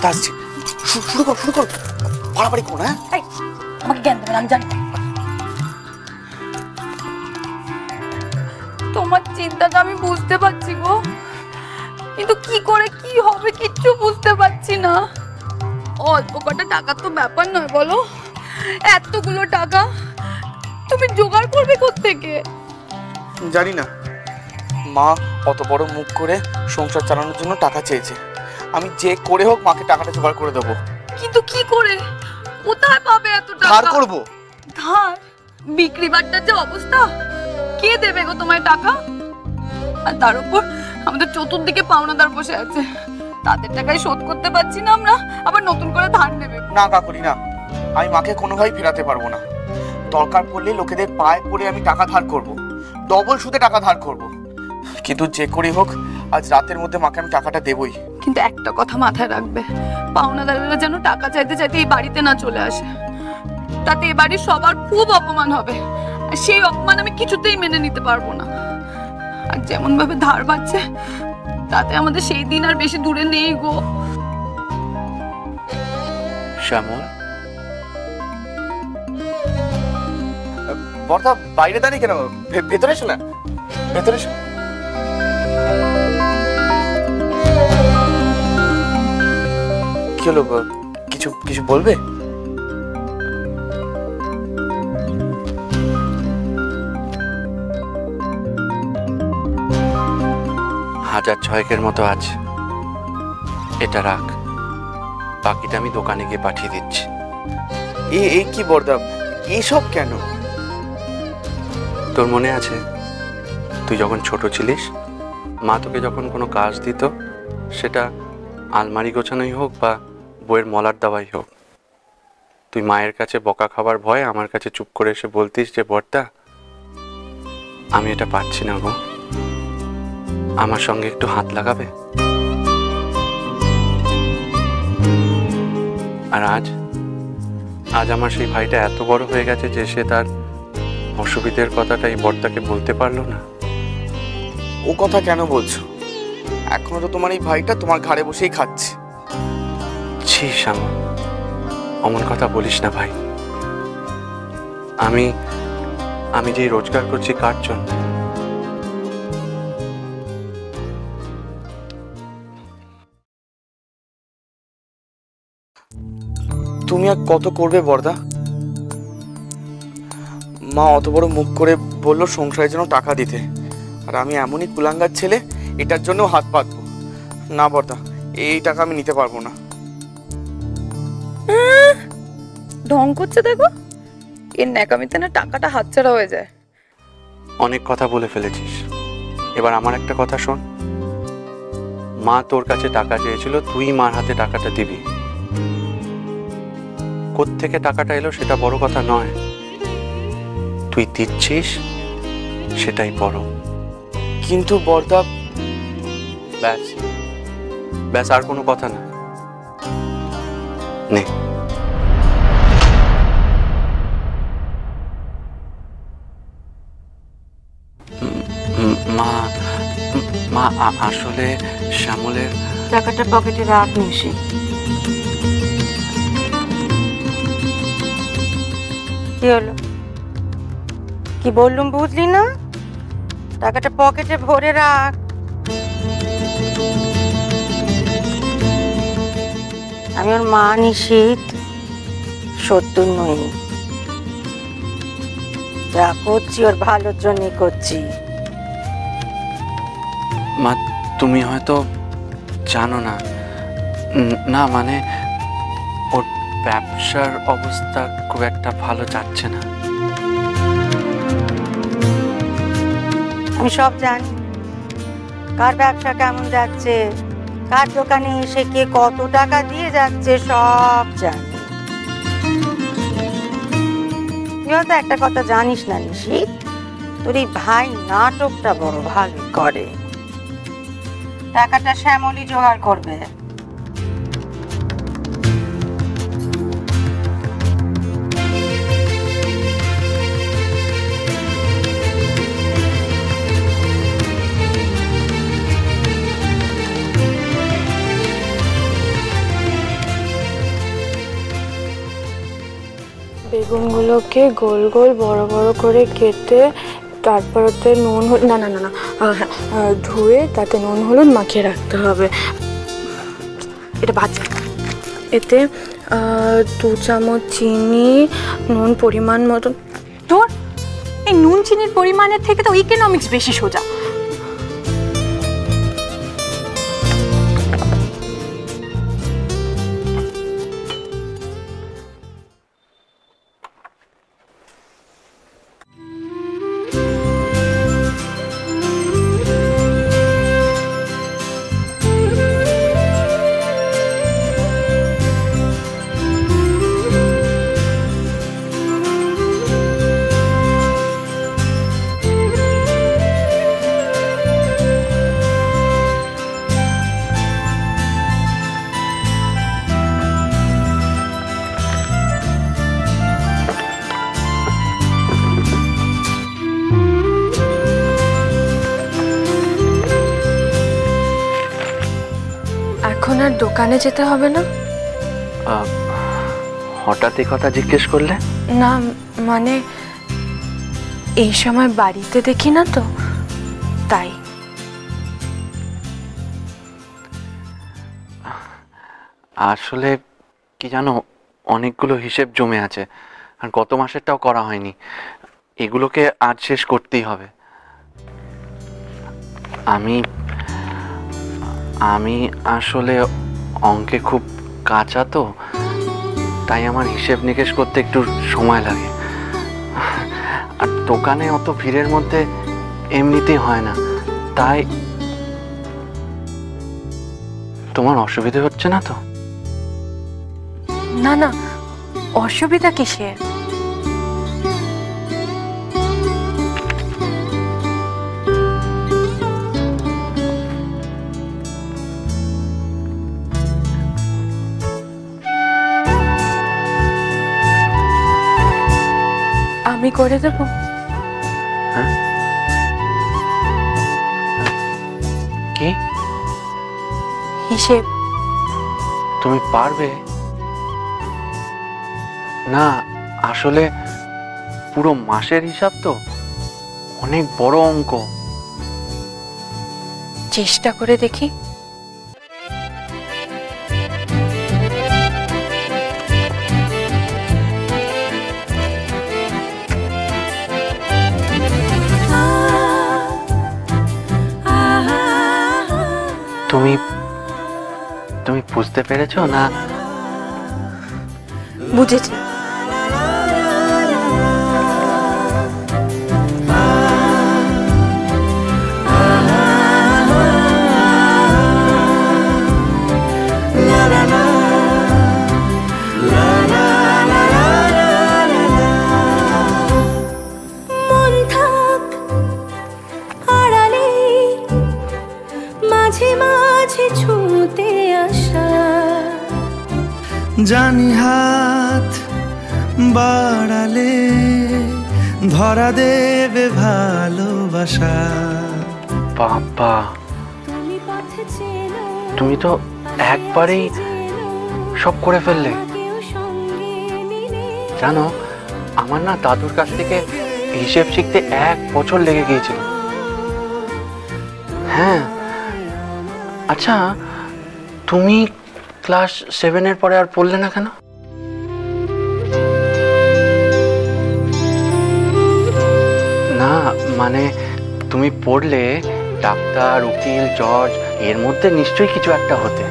বর্দা আসছে, শুরু কর শুরু কর, বাড়াবাড়ি কোন? হ্যাঁ আমাকে জ্ঞান দেবেন, আমি জানি। তোমার চিন্তাটা আমি বুঝতে পারছি গো, কিন্তু কি করে কি হবে কিচ্ছু বুঝতে পারছি না। অল্প কটা টাকা তো ব্যাপার নয় বলো, এতগুলো টাকা তুমি জোগাড় করবে কোত্থেকে? জানি না, মা অত বড় মুখ করে সংসার চালানোর জন্য টাকা চেয়েছে, আমি যে করে হোক মাকে টাকাটা জোগাড় করে দেবো। কিন্তু কি করে, কোথায় পাবে এত টাকা? ধার করবো। ধার? বিক্রি বাট্টার যে অবস্থা, কে দেবে গো তোমায় টাকা? আর তার উপর আমাদের চতুর্দিকে পাওনাদার বসে আছে, তাদের টাকায় শোধ করতে পারছি না আমরা, আবার নতুন করে ধার নেবে? না কাকুরি না, আমি মাকে কোনোভাবেই ফেরাতে পারবো না। দরকার পড়লে লোকেদের পায়ে পড়ে আমি টাকা ধার করব, ডবল সুদে টাকা ধার করব, কিন্তু যে করেই হোক আজ রাতের মধ্যে মাকে আমি টাকাটা দেবই। কিন্তু একটা কথা মাথায় রাখবে, পাওনাদারেরা যেন টাকা চাইতে চাইতে এই বাড়িতে না চলে আসে, তাতে এ বাড়ির সবার খুব অপমান হবে, আর সেই অপমান আমি কিছুতেই মেনে নিতে পারবো না। আর যেমন ভাবে ধার বাড়ছে, তাতে আমাদের সেই দিন আর বেশি দূরে নেই গো। শ্যামল, বর্দা বাইরে দাঁড়িয়ে কেন? ভেতরে এসো না, ভেতরে এসো। কি হলো, কিছু কিছু বলবে? হাজার ছয়েকের মতো আছে, এটা রাখ, বাকিটা আমি দোকানে গিয়ে পাঠিয়ে দিচ্ছি। এই কি বর্দা, এসব কেন? তোর মনে আছে তুই যখন ছোট ছিলিস, মা তোকে যখন কোনো কাজ দিত, সেটা আলমারি গোছানোই হোক বা বইয়ের মলার দেওয়াই হোক, তুই মায়ের কাছে বকা খাবার ভয়ে আমার কাছে চুপ করে এসে বলতিস যে বর্দা আমি এটা পারছি না গো, আমার সঙ্গে একটু হাত লাগাবে? আর আজ আমার সেই ভাইটা এত বড় হয়ে গেছে যে সে তার অসুবিধের কথাটা এই বর্দাকে বলতে পারলো না। ও কথা কেন বলছো? এখনো তো তোমার এই ভাইটা তোমার ঘাড়ে বসেই খাচ্ছে। ছি শ্যামল, অমন কথা বলিস না ভাই। আমি যে রোজগার করছি কার জন্য? তুমি আর কত করবে বর্দা? মা অত বড় মুখ করে বললো সংসারের জন্য টাকা দিতে, আর আমি এমনই কুলাঙ্গার ছেলে, এটার জন্য হাত পাতবো না? বর্দা, এই টাকা আমি নিতে পারবো না। ঢং করছে দেখো, এর ন্যাকামিতে না টাকাটা হাতছাড়া হয়ে যায়। অনেক কথা বলে ফেলেছিস, এবার আমার একটা কথা শোন। মা তোর কাছে টাকা চেয়েছিল, তুই মার হাতে টাকাটা দিবি। কোত্থেকে টাকাটা এলো সেটা বড় কথা নয়, তুই দিচ্ছিস সেটাই বড়। কিন্তু বর্দা, ব্যাস ব্যাস, আর কোনো কথা না। নে, মা মা আসলে শ্যামলের টাকাটা পকেটে রাখ নিশি। কি হলো, কি বললুম বুঝলি না? টাকাটা পকেটে ভরে রাখ। আমি ওর মা নিশীথ, শত্রু নই। যা করছি ওর ভালোর জন্যই করছি। মা তুমি হয়তো জানো না, না মানে ওর ব্যবসার অবস্থা খুব একটা ভালো যাচ্ছে না। আমি সব জানি, কার ব্যবসা কেমন যাচ্ছে, কার দোকানে এসে কে কত টাকা দিয়ে যাচ্ছে, সব জানি। তুই হয়তো একটা কথা জানিস না নিশীথ, তোর এই ভাই নাটকটা বড় ভালো করে। টাকাটা শ্যামলই জোগাড় করবে। বেগুনগুলোকে গোল গোল বড় বড় করে কেটে তারপর ওতে নুন না না না না ধুয়ে তাতে নুন হলুদ মাখিয়ে রাখতে হবে। এটা ভাজা, এতে 2 চামচ চিনি, নুন পরিমাণ মতন। তোর এই নুন চিনির পরিমাণের থেকে তো ইকোনমিক্স বেশি সোজা। এখন আর দোকানে যেতে হবে না? হঠাৎ এই কথা জিজ্ঞেস করলে? না মানে এই সময় বাড়িতে দেখি না তো, তাই। আসলে কি জানো, অনেকগুলো হিসেব জমে আছে আর গত মাসেরটাও করা হয়নি। এগুলোকে আজ শেষ করতেই হবে। আমি আসলে অঙ্কে খুব কাঁচা তো, তাই আমার হিসেব নিকেশ করতে একটু সময় লাগে। আর দোকানে অত ভিড়ের মধ্যে এমনিতেই হয় না, তাই। তোমার অসুবিধা হচ্ছে না তো? না না, অসুবিধা কিসের? আমি করে দেব। হ্যাঁ, কি হিসেব? তুমি পারবে? না আসলে পুরো মাসের হিসাব তো, অনেক বড় অঙ্ক। চেষ্টা করে দেখি। তুমি বুঝতে পেরেছো না? বুঝেছি। জানি হাত বাড়ালে ধরা দেবে ভালোবাসা। বাবা, তুমি তো একবারেই সব করে ফেললে। জানো, আমার না দাদুর কাছ থেকে হিসেব শিখতে 1 বছর লেগে গিয়েছিল। হ্যাঁ, আচ্ছা তুমি ক্লাস 7 পরে আর পড়লে না কেন? না মানে তুমি পড়লে ডাক্তার, উকিল, জজ এর মধ্যে নিশ্চয়ই কিছু একটা হতে।